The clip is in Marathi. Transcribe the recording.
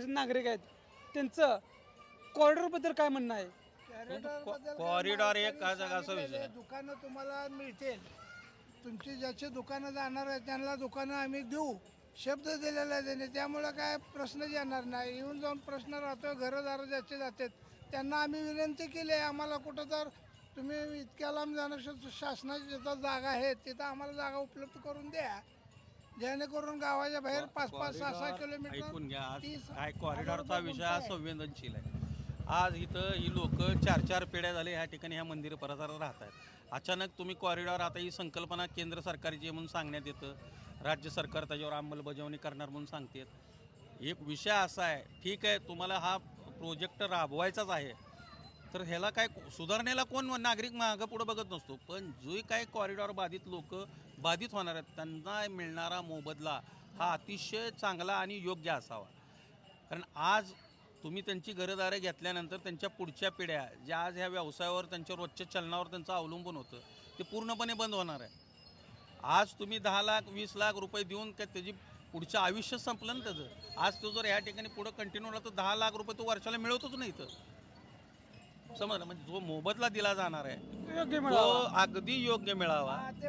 परिषद नागरिक आहेत त्यांचं कॉरिडॉरबद्दल काय म्हणणं आहे? कॉरिडॉर एक असा विषय दुकानं तुम्हाला मिळतील, तुमची ज्याची दुकानं जाणार आहेत त्यांना दुकानं आम्ही देऊ, शब्द दिलेला आहे त्याने, त्यामुळं काय प्रश्नच येणार नाही. येऊन जाऊन प्रश्न राहतो, घरंदारं ज्याचे जातात त्यांना आम्ही विनंती केली आहे, आम्हाला कुठं तर तुम्ही इतक्या लांब जाण्यापेक्षा शासनाची जिथं जागा आहेत तिथं आम्हाला जागा उपलब्ध करून द्या, जेणेकरून गावाच्या बाहेर 5-5, 6-6 किलोमीटर ऐकून घ्या. आज 30 काय कॉरिडॉरचा हजार विषय गुंठे हा आहे. संवेदनशील आहे. आज इथं ही लोक 4-4 पिढ्या झाले ह्या ठिकाणी ह्या मंदिर परिसरात राहत आहेत. अचानक तुम्ही कॉरिडॉर, आता ही संकल्पना केंद्र सरकारची आहे म्हणून सांगण्यात येतं, राज्य सरकार त्याच्यावर अंमलबजावणी करणार म्हणून सांगतात. एक विषय असा आहे, ठीक आहे तुम्हाला हा प्रोजेक्ट राबवायचाच आहे, तर ह्याला काय सुधारणेला कोण नागरिक मागं पुढं बघत नसतो, पण जो काय कॉरिडॉर बाधित लोक बाधित होणार आहेत त्यांना मिळणारा मोबदला हा अतिशय चांगला आणि योग्य असावा. कारण आज तुम्ही त्यांची घरदारे घेतल्यानंतर त्यांच्या पुढच्या पिढ्या ज्या आज ह्या व्यवसायावर, त्यांच्या रोजच्या चलनावर त्यांचं अवलंबून होतं, ते पूर्णपणे बंद होणार आहे. आज तुम्ही 10 लाख 20 लाख रुपये देऊन काय त्याची पुढचं आयुष्य संपलं ना त्याचं. आज तो जर ह्या ठिकाणी पुढं कंटिन्यू राहिला तर 10 लाख रुपये तो वर्षाला मिळवतोच नाही. इथं समजलं, म्हणजे जो मोबदला दिला जाणार आहे योग्य तो मिळावा. अगदी योग्य मिळावा. ते